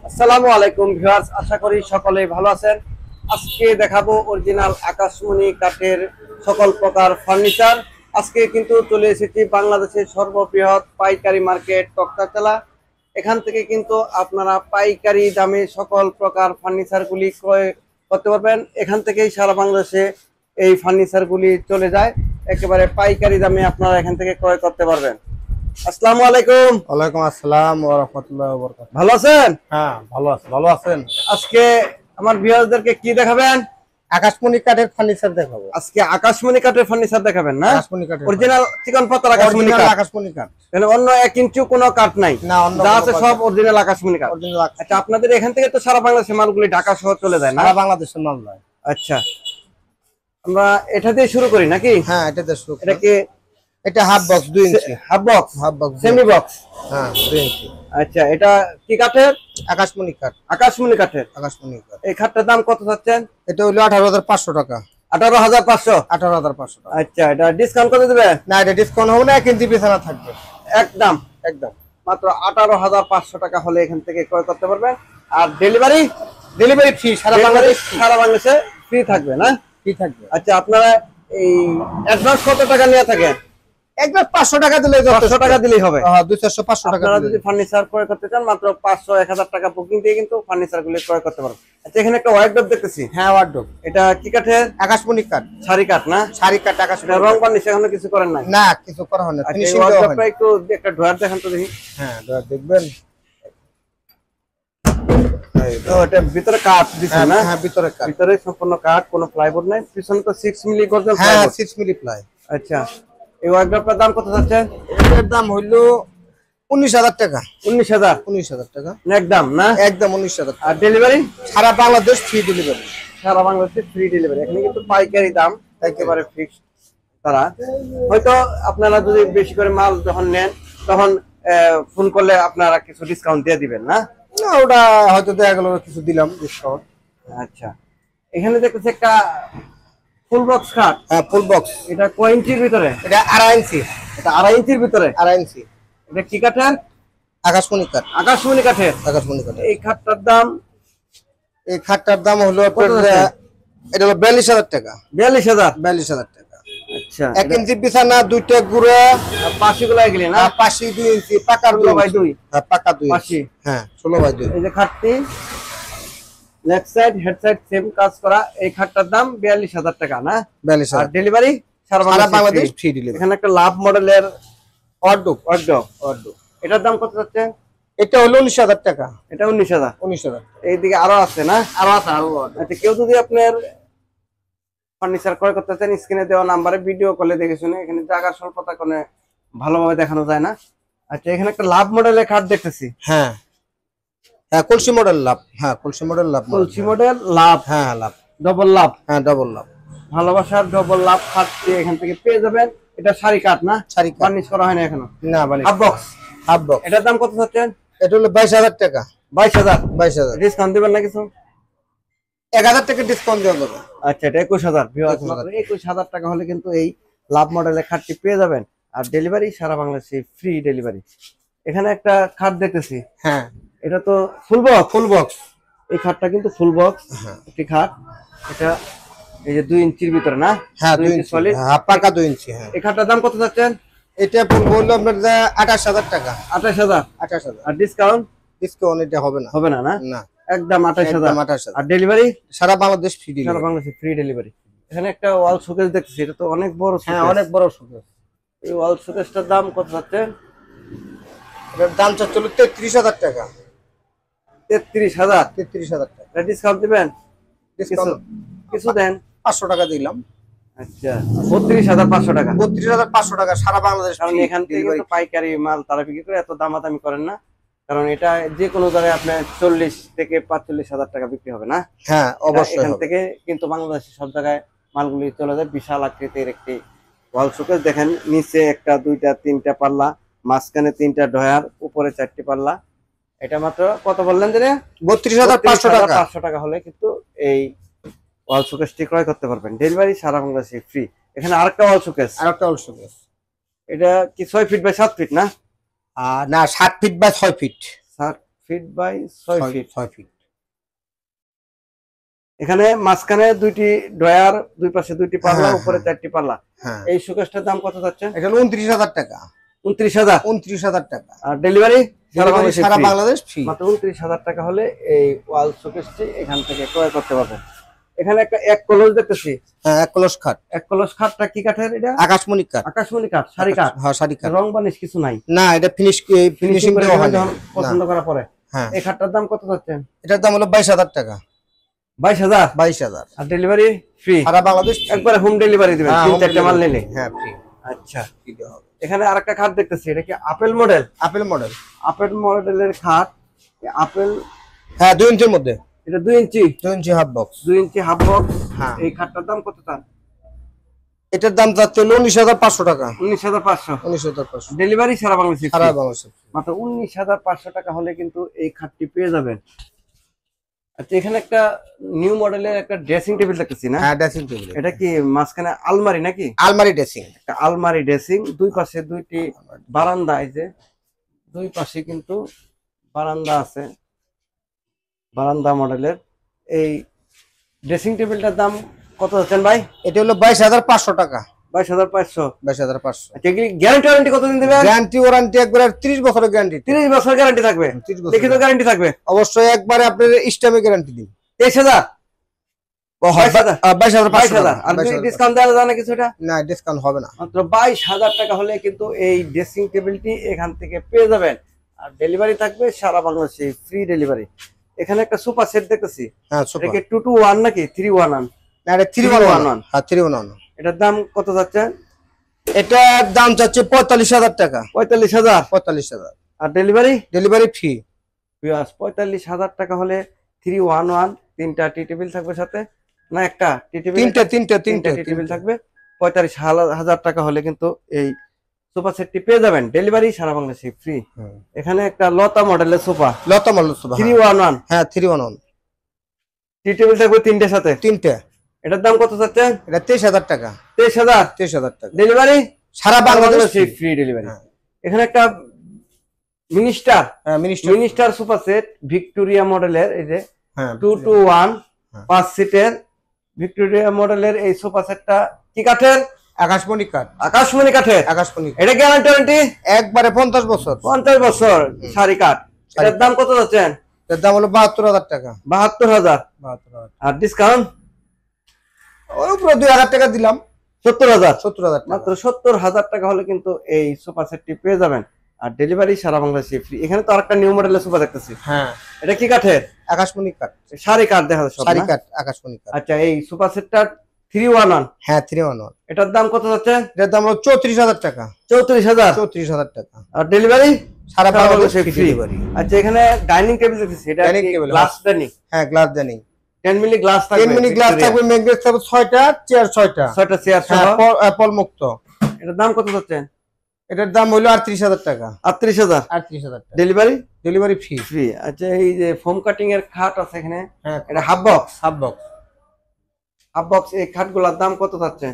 আসসালামু আলাইকুম ভিউয়ার্স, আশা করি সকলেই ভালো আছেন। আজকে দেখাবো অরিজিনাল আকাশমণি কাঠের সকল প্রকার ফার্নিচার। আজকে কিন্তু চলে এসেছি বাংলাদেশের সর্ববৃহৎ পাইকারি মার্কেট তক্তাতলা। এখান থেকে কিন্তু আপনারা পাইকারি দামে সকল প্রকার ফার্নিচারগুলি ক্রয় করতে পারবেন। এখান থেকেই সারা বাংলাদেশে এই ফার্নিচারগুলি চলে যায়, একেবারে পাইকারি দামে আপনারা এখান থেকে ক্রয় করতে পারবেন। আসসালামু আলাইকুম। ওয়ালাইকুম আসসালাম ওয়া রাহমাতুল্লাহি ওয়া বারাকাতুহু। ভালো আছেন? হ্যাঁ, ভালো আছেন। আজকে আমার ভিউয়ারদেরকে কি দেখাবেন? আকাশমণি কাঠের ফার্নিচার দেখাবো। আজকে আকাশমণি কাঠের ফার্নিচার দেখাবেন না? আকাশমণি কাঠের অরিজিনাল চিকন পাতার আকাশমণি কাঠ। আকাশমণি কাঠ। মানে অন্য 1 ইঞ্চিও কোনো কাঠ নাই। না, অন্য যা আছে সব অরিজিনাল আকাশমণি কাঠ। আচ্ছা, আপনাদের এখান থেকে তো সারা বাংলাদেশে মালগুলি ঢাকা শহর চলে যায় না? সারা বাংলাদেশের মাল যায়। আচ্ছা, আমরা এটা দিয়ে শুরু করি নাকি? হ্যাঁ, এটা দিয়ে শুরু। এটা কি? এটা half box 2 inch. Half box, semi box. হ্যাঁ, 2 ইঞ্চি। আচ্ছা, এটা কি কাঠের? আকাশমণি কাঠ। আকাশমণি কাঠের। আকাশমণি কাঠ। এই খাটটার দাম কত চাচ্ছেন? এটা হলো 18500 টাকা। 18500। 18500 টাকা। আচ্ছা, এটা ডিসকাউন্ট কত দিবেন? না, এটা ডিসকাউন্ট হবে না, 1 ইঞ্চি বিছানা থাকবে। একদম মাত্র 18500 টাকা হলে এখান থেকে ক্রয় করতে পারবেন। আর ডেলিভারি ফ্রি, সারা বাংলাদেশে ফ্রি থাকবে না? ফ্রি থাকবে। আচ্ছা, আপনারা এই অ্যাডভান্স কত টাকা নিয়ে থাকেন? একবার 500 টাকা দিলে 500 টাকা দিলেই হবে। হ্যাঁ, 200-500 টাকা। আপনারা যদি ফার্নিচার ক্রয় করতে চান মাত্র 500-1000 টাকা বুকিং দিয়ে কিন্তু ফার্নিচার গুলো ক্রয় করতে পারবেন। আচ্ছা, এখানে একটা ওয়ার্ডরোব দেখতেছি। হ্যাঁ, ওয়ার্ডরোব। এটা কি কাঠের? আকাশমণি কাঠ। সারি কাঠ না? সারি কাঠ, আকাশমণি। রং বার্নিশ এখনো কিছু করেন নাই? না, কিছু করা হয় না, আচ্ছা, এই ফিনিশিং দেওয়া হয় ওয়ার্ডরোবটা না। একটু একটা ড্রয়ার দেখান তো দেখি। হ্যাঁ, দেখবেন। তো এটা ভিতরে কাঠ দিছেন না? হ্যাঁ, ভিতরে কাঠ। ভিতরে সম্পূর্ণ কাঠ, কোনো প্লাইবোর্ড নাই। পিছনে তো 6 মিলি গর্জন হ্যাঁ, প্লাইবোর্ড। 6 মিলি প্লাই। আচ্ছা, এই ওয়ার্ডরোবটার দাম কত যাচ্ছে? এর দাম হইলো 19000 টাকা। 19000 টাকা। একদম না? একদম 19000 টাকা। আর ডেলিভারি সারা বাংলাদেশ ফ্রি ডেলিভারি। সারা বাংলাদেশে ফ্রি ডেলিভারি। এখানে কিন্তু পাইকারি দাম একেবারে ফিক্সড। তারা হয়তো আপনারা যদি বেশি করে মাল যখন নেন তখন ফোন করলে আপনারা কিছু ডিসকাউন্ট দিয়ে দিবেন না? না, ওটা হয়তো দেখা গেল কিছু দিলাম ডিসকাউন্ট। আচ্ছা, এখানে দেখতেছি একটা ফুল বক্স খাট। হ্যাঁ, ফুল বক্স। এটা কয় ইঞ্চির ভিতরে? এটা 2.5 ইঞ্চি। এটা 2.5 ইঞ্চির ভিতরে? 2.5 ইঞ্চি। এটা কি কাঠের? আকাশমণি কাঠ। আকাশমণি কাঠের। আকাশমণি কাঠ। এই খাটটার দাম? এই খাটটার দাম হলো এটা হলো 42000 টাকা। 42000 টাকা। আচ্ছা, 1 ইঞ্চি বিছানা, 2টা গুড়া, পাশিগুলো গেলে না? পাশি 2 ইঞ্চি, পাকা 16/2। হ্যাঁ, পাকা 2 পাশি। হ্যাঁ, 16/2। এই যে খাটটি left side head side same কাজ করা, এই খাটটার দাম 42000 টাকা না? 42000। আর ডেলিভারি সারা বাংলাদেশ ফ্রি ডেলিভারি। এখানে একটা লাভ মডেলের ওয়ার্ডরোব। এটার দাম কত যাচ্ছে? এটা হলো 19000 টাকা। এটা 19000। 19000। এইদিকে আরো আছে না? আরো আছে, আরো। আচ্ছা, কেউ যদি আপনার ফার্নিচার ক্রয় করতে চান স্ক্রিনে দেওয়া নাম্বারে ভিডিও কলে দেখে শুনে, এখানে জায়গার স্বল্পতা কোনো ভালোভাবে দেখানো যায় না। আচ্ছা, এখানে একটা লাভ মডেলের খাট দেখতেছি। হ্যাঁ, কলসি মডেল লাভ। হ্যাঁ, কলসি মডেল লাভ। কলসি মডেল লাভ। হ্যাঁ, লাভ। ডবল লাভ। হ্যাঁ, ডবল লাভ। ভালোবাসার ডবল লাভ খাটটি এখান থেকে পেয়ে যাবেন। এটা সারি কাঠ না? সারি কাঠ। বার্নিশ করা হয় না এখনো? না, বার্নিশ। Half box. এটার দাম কত চাচ্ছেন? এটা হলো 22000 টাকা। 22000। ডিসকাউন্ট দিবেন না কিছু? 1000 টাকা ডিসকাউন্ট দেওয়া যাবে। আচ্ছা, এটা 21000। ভিউয়ার্স, মাত্র 21000 টাকা হলে কিন্তু এই লাভ মডেলের খাটটি পেয়ে যাবেন। আর ডেলিভারি সারা বাংলাদেশে ফ্রি ডেলিভারি। এখানে একটা খাট দেখতেছি। হ্যাঁ, এটা তো ফুল বক্স। এই খাটটা কিন্তু ফুল বক্স একটি খাট। এটা এই যে 2 ইঞ্চির ভিতরে না? হ্যাঁ, 2 ইঞ্চি সলিড। হ্যাঁ, পাকা 2 ইঞ্চি। হ্যাঁ, এই খাটটার দাম কত যাচ্ছেন? এটা বললো আপনার 28000 টাকা। 28000। আর ডিসকাউন্ট এটা হবে না। হবে না? না, একদম 28000। আর আর ডেলিভারি সারা বাংলাদেশ ফ্রি সারা ডেলিভারি। বাংলাদেশে ফ্রি ডেলিভারি। এখানে একটা ওয়াল শোকেস দেখতেছি, এটা তো অনেক বড়। হ্যাঁ, অনেক বড় শোকেস। এই ওয়াল শোকেসটার দাম কত যাচ্ছেন? এটার দাম চাচ্ছিল 33000 টাকা। 33000 টাকা। এটা ডিসকাউন্ট দিবেন? কিছু দেন। 500 টাকা দিলাম। আচ্ছা, 32500 টাকা। 32500 টাকা সারা বাংলাদেশ। কারণ এখান থেকে কিন্তু পাইকারি মাল তারা বিক্রি করে, এত দামাদামি করেন না। কারণ এটা যে কোনো জায়গায় আপনার 40 থেকে 45,000 টাকা বিক্রি হবে না? হ্যাঁ, অবশ্যই। এখান থেকে কিন্তু বাংলাদেশের সব জায়গায় মালগুলি চলে যায়। বিশাল আকৃতির একটি ওয়াল শোকেস দেখেন, নিচে 1, 2, 3টা পাল্লা, মাঝখানে 3টা ড্রয়ার, উপরে 4টি পাল্লা। এটা মাত্র কত বললেন যে? 32500 টাকা হলে কিন্তু এই ওয়াল শোকেসটি ক্রয় করতে পারবেন। ডেলিভারি সারা বাংলাদেশে ফ্রি। এখানে আরেকটা ওয়াল শোকেস। এটা কি 6 ফিট বাই 7 ফিট না? না, 7 feet by 6 feet. Feet by 6 feet. 6 feet. এখানে মাঝখানে দুইটি ড্রয়ার, দুই পাশে দুইটি পাল্লা, হ্যাঁ, উপরে হ্যাঁ। 4টি পাল্লা। হ্যাঁ, এই শোকেসটার দাম কত যাচ্ছে? এটা হলো 29,000 টাকা। 29,000। 29,000 টাকা। আর ডেলিভারি সারা বাংলাদেশ ফ্রি। মাত্র 29,000 টাকা হলে এই ওয়াল শোকেসটি এখান থেকে ক্রয় করতে পারবেন। এখানে একটা এক কলস দেখতেছি। হ্যাঁ, এক কলস খাট। এক কলস খাটটা কি কাঠের এটা? আকাশমণি কাঠ। আকাশমণি কাঠ, সারি কাঠ। হ্যাঁ, সারি কাঠ। রং বানিশ কিছু নাই? না, এটা ফিনিশিং করে দেওয়া হয় না। যখন পছন্দ করার পরে। হ্যাঁ, এই খাটটার দাম কত যাচ্ছেন? এটার দাম হলো 22,000 টাকা। 22,000। 22,000। আর ডেলিভারি ফ্রি? সারা বাংলাদেশ একবারে হোম ডেলিভারি দিবেন? হ্যাঁ, 3-4টা মাল নিলে? হ্যাঁ, ফ্রি। আচ্ছা, ফ্রি দেওয়া হবে। এখানে আরেকটা খাট দেখতেছি, এটা কি apple model? Apple model. Apple মডেলের খাট। আপেল, হ্যাঁ, 2 ইঞ্চির মধ্যে। এটা 2 ইঞ্চি? 2 inch half box. 2 inch half box. হ্যাঁ। এই খাটটার দাম কত? তার এটার দাম যাচ্ছে 19,500 টাকা। 19,500। 19,500। ডেলিভারি সারা বাংলাদেশে সারা free। বাংলাদেশ। মাত্র 19,500 টাকা হলে কিন্তু এই খাটটি পেয়ে যাবেন। আচ্ছা, এখানে একটা নিউ মডেলের একটা ড্রেসিং টেবিল দেখতেছি না? হ্যাঁ, ড্রেসিং টেবিল। এটা কি মাঝখানে আলমারি নাকি? আলমারি ড্রেসিং। একটা আলমারি ড্রেসিং, দুই পাশে দুইটি বারান্দা। এই যে দুই পাশে কিন্তু বারান্দা আছে, বারান্দা মডেলের। এই ড্রেসিং টেবিলটার দাম কত যাচ্ছেন ভাই? এটা হলো 22,500 টাকা। 22,500। 22,500। আচ্ছা, গ্যারান্টি ওয়ারেন্টি কতদিন দিবেন? গ্যারান্টি ওয়ারেন্টি একবারে 30 বছরের গ্যারান্টি। 30 বছর গ্যারান্টি থাকবে? 30 বছর লিখিত গ্যারান্টি থাকবে? অবশ্যই একবারে আপনার স্টেমে গ্যারান্টি দিন। 23,000। 22,500। আর ডিসকাউন্ট দেওয়া যায় না কিছু? এটা না, ডিসকাউন্ট হবে না। মাত্র 22,000 টাকা হলে কিন্তু এই ড্রেসিং টেবিলটি এখান থেকে পেয়ে যাবেন। আর ডেলিভারি থাকবে সারা বাংলাদেশে, ফ্রি ডেলিভারি। এখানে একটা সোফা সেট দেখতেছি। হ্যাঁ, এটা সুপার। কি 2-to-1 নাকি 3-1? না, এটা 311। হ্যাঁ, 311। এটার দাম কত যাচ্ছে? এটার দাম চাচ্ছে 45,000 টাকা। 45,000। 45,000। আর ডেলিভারি? Delivery free. 45,000 টাকা হলে 311 তিনটা টি টেবিল থাকবে সাথে, না একটা টি টেবিল? তিনটা টি টেবিল থাকবে। 45,000 টাকা হলে কিন্তু এই সোফা সেটটি পেয়ে যাবেন। ডেলিভারি সারা বাংলাদেশে ফ্রি। এখানে একটা লতা মডেলের সোফা, লতা মডেল সোফা। 311। হ্যাঁ, 311। টি টেবিল থাকবে তিনটে সাথে। তিনটা। এটার দাম কত যাচ্ছে? এটা 23,000 টাকা। 23,000। 23,000 টাকা। ডেলিভারি সারা বাংলাদেশে ফ্রি ডেলিভারি। হ্যাঁ। এখানে একটা মিনিস্টার, হ্যাঁ, minister. Minister sofa set Victoria মডেলের। এই যে হ্যাঁ, 2-to-1 হ্যাঁ। 5 সিটের ভিক্টোরিয়া মডেলের এই সোফা সেটটা কি কাঠের? আকাশমণি কাঠ। আকাশমণি কাঠের। আকাশমণি। এটা গ্যারান্টি ওয়ারেন্টি? একবারে 50 বছর। 50 বছর সারি কাঠ। এটার দাম কত যাচ্ছেন? এর দাম হলো 72,000 টাকা। 72,000। 72,000। আর ডিসকাউন্ট? ওর উপরে 2,000 টাকা দিলাম। 70,000। 70,000 টাকা। মাত্র 70,000 টাকা হলে কিন্তু এই সোফা সেটটি পেয়ে যাবেন। আর ডেলিভারি সারা বাংলাদেশে ফ্রি। এখানে তো আরেকটা নিউ মডেলের সোফা দেখতেছি। হ্যাঁ, এটা কি কাঠের? আকাশমণি কাঠ। সারি কাঠ দেখা যাচ্ছে সব সারি না? কাঠ, আকাশমণি কাঠ। আচ্ছা, এই সোফা সেটটা 311। হ্যাঁ, 311। এটার দাম কত যাচ্ছে? এর দাম হলো 34,000 টাকা। 34,000। 34,000 টাকা। আর ডেলিভারি সারা বাংলাদেশে ফ্রি ফ্রি। আচ্ছা, এখানে ডাইনিং টেবিল দেখতেছি। এটা Dining table, গ্লাস ডাইনিং? হ্যাঁ, গ্লাস ডাইনিং। 10 মিলি গ্লাস 10 থাকবে। মিনি গ্লাস থাকবে, ম্যাগনেট থাকবে 6টা, চেয়ার 6টা। 6টা চেয়ার সহ। হ্যাঁ, অ্যাপল মুক্ত। এটার দাম কত যাচ্ছে? এটার দাম হলো 38,000 টাকা। 38,000। 38,000 টাকা। Delivery delivery free. ফ্রি। আচ্ছা, এই যে ফোম কাটিং এর খাট আছে এখানে, হ্যাঁ, এটা half box. Half box. Half box এই খাটগুলোর দাম কত যাচ্ছে?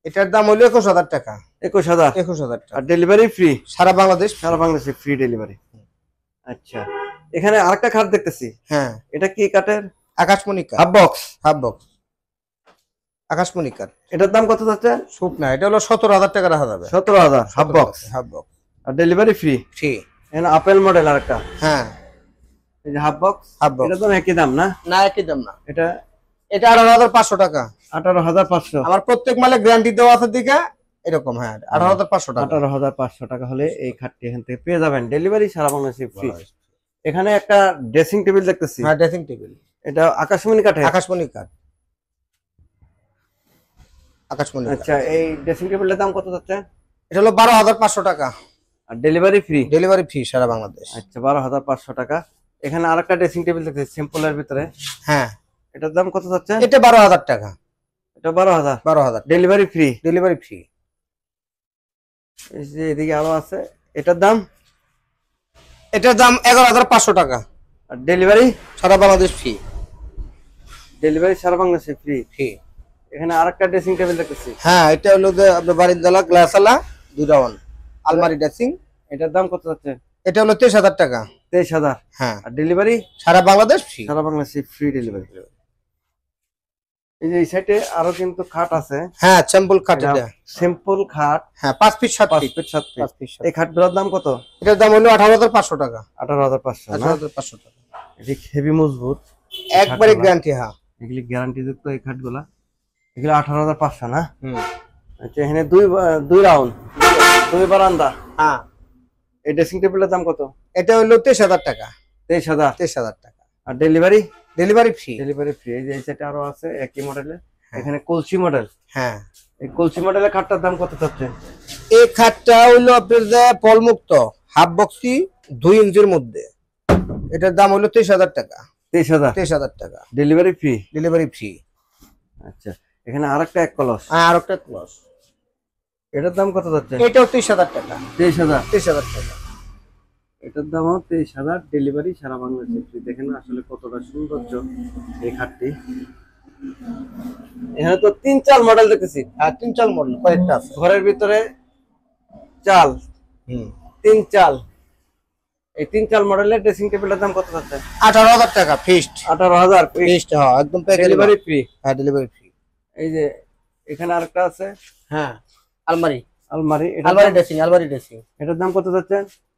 এটার দাম হলো 21,000 টাকা। 21,000। 21,000 টাকা। আর ডেলিভারি ফ্রি সারা বাংলাদেশ। সারা বাংলাদেশে ফ্রি ডেলিভারি। আচ্ছা, এখানে আরেকটা খাট দেখতেছি। হ্যাঁ, এটা কি কাঠের? আকাশমণি কাঠ। Half box. Half box. আকাশমণি কাঠ। এটার দাম কত যাচ্ছে? সুপ না, এটা হলো 17,000 টাকা রাখা যাবে। 17,000 হাফ বক্স। Half box. আর ডেলিভারি ফ্রি। ফ্রি। এখানে আপেল মডেল আরেকটা, হ্যাঁ, এই যে হাফ বক্স। Half box. এটা তো একই দাম না? না, একই দাম না। এটা এটা 18,500 টাকা। 18,500। আমার প্রত্যেক মালে গ্যারান্টি দেওয়া আছে দিকে এরকম। হ্যাঁ, 18,500 টাকা। 18,500 টাকা হলে এই খাটটি এখান থেকে পেয়ে যাবেন। ডেলিভারি সারা বাংলাদেশে ফ্রি। এখানে একটা ড্রেসিং টেবিল দেখতেছি। হ্যাঁ, ড্রেসিং টেবিল। এটা আকাশমণি কাঠের? আকাশমণি কাঠ। আকাশমণি কাঠ। আচ্ছা, এই ড্রেসিং টেবিলের দাম কত যাচ্ছে? এটা হলো 12,500 টাকা। আর ডেলিভারি ফ্রি? ডেলিভারি ফ্রি সারা বাংলাদেশ। আচ্ছা, 12,500 টাকা। এখানে আরেকটা ড্রেসিং টেবিল দেখতেছি সিম্পলের ভিতরে। হ্যাঁ, এটার দাম কত যাচ্ছে? এটা 12,000 টাকা। এটা 12,000। 12,000। Delivery free? Delivery free. এই যে এদিকে আরো আছে, এটার দাম? এটার দাম 11,500 টাকা। আর ডেলিভারি? সারা বাংলাদেশ ফ্রি। ডেলিভারি সারা বাংলাদেশে ফ্রি। ফ্রি। এখানে আরেকটা ড্রেসিং টেবিল দেখতেছি। হ্যাঁ, এটা হলো যে আপনার বাড়ির জ্বালা গ্লাস আলা 2 রাউন্ড আলমারি ড্রেসিং। এটার দাম কত যাচ্ছে? এটা হলো 23,000 টাকা। 23,000। হ্যাঁ, আর ডেলিভারি সারা বাংলাদেশ ফ্রি। সারা বাংলাদেশে ফ্রি ডেলিভারি। এই যে এই সাইডে আরো কিন্তু খাট আছে। হ্যাঁ, স্যাম্পল খাট এটা। সিম্পল খাট। হ্যাঁ, 5 feet 7 5 feet. Feet 7 feet. 5 feet 7। এই খাটগুলোর দাম কত? এটার দাম হলো 18,500 টাকা। 18,500 না? 18,500 টাকা। এটি হেভি মজবুত, একবারে গ্যারান্টি। হ্যাঁ, এগুলি গ্যারান্টি যুক্ত এই খাটগুলা। এগুলো 18,500 না? হুম। আচ্ছা, এখানে দুই রাউন্ড, দুই বারান্দা। হ্যাঁ, এই ড্রেসিং টেবিলের দাম কত? এটা হলো 23,000 টাকা। 23,000। 23,000 টাকা। আর delivery? Delivery free. Delivery free. এই যে এই সেটে আরো আছে একই মডেলের। এখানে কলসি মডেল। হ্যাঁ, এই কলসি মডেলের খাটটার দাম কত চাচ্ছেন? এই খাটটা হলো আপনার যে পলমুক্ত হাফ বক্সি 2 ইঞ্চির মধ্যে। এটার দাম হলো 23,000 টাকা। 23,000। 23,000 টাকা। Delivery free. Delivery free. আচ্ছা, এখানে আরেকটা এক কলস। আর একটা ক্লস। এটার দাম কত যাচ্ছে? এটাও 23,000 টাকা। 23,000। 23,000 টাকা। এটার দামও 23,000, ডেলিভারি সারা বাংলাদেশে ফ্রি। দেখেন আসলে কতটা সৌন্দর্য এই খাটটি। এখানে তো 3-4 মডেল দেখতেছি। আর 3-4 মডেল কয়েকটা আছে। ঘরের ভিতরে চাল, 3 চাল। এই 3-4 মডেলের ড্রেসিং টেবিলের দাম কত যাচ্ছে? 18,000 টাকা ফিক্সড। 18,000 ফিক্সড। হ্যাঁ, একদম ডেলিভারি ফ্রি। হ্যাঁ, ডেলিভারি ফ্রি। এই যে এখানে আরেকটা আছে। হ্যাঁ, আলমারি। আলমারি। আলমারি ড্রেসিং। এটার দাম কত যাচ্ছে?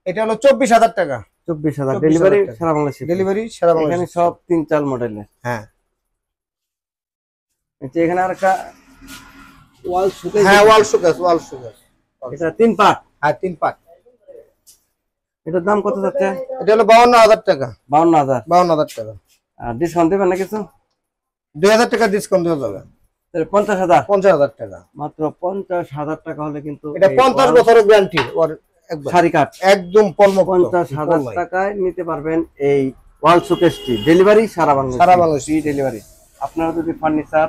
এটা হলো 24,000 টাকা। 24,000। ডেলিভারি সারা বাংলাদেশে। ডেলিভারি সারা বাংলাদেশ। এখানে সব 3-4 মডেলের। হ্যাঁ, এখানে আরেকটা ওয়াল শোকেস। হ্যাঁ, ওয়াল শোকেস। এটা 3 পার্ট। হ্যাঁ, 3 পার্ট। এটার দাম কত যাচ্ছে? এটা হলো 52,000 টাকা। 52,000। 52,000 টাকা। আর ডিসকাউন্ট দেবেন না কিছু? 2,000 টাকা ডিসকাউন্ট দেওয়া যাবে। তাহলে 50,000। 50,000 টাকা। মাত্র 50,000 টাকা হলে কিন্তু এটা 50 বছরের গ্যারান্টি। ওর একবার শাড়ি কাঠ একদম পলমুক্ত। 50,000 টাকায় নিতে পারবেন এই ওয়াল শোকেসটি। ডেলিভারি সারা বাংলাদেশ। সারা বাংলাদেশ। Free delivery. আপনারা যদি ফার্নিচার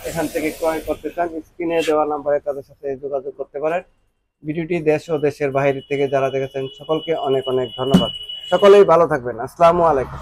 এখান থেকে ক্রয় করতে চান, স্ক্রিনে দেওয়া নাম্বারে তাদের সাথে যোগাযোগ করতে পারেন। ভিডিওটি দেশ ও দেশের বাইরে থেকে যারা দেখেছেন সকলকে অনেক অনেক ধন্যবাদ। সকলেই ভালো থাকবেন। আসসালামু আলাইকুম।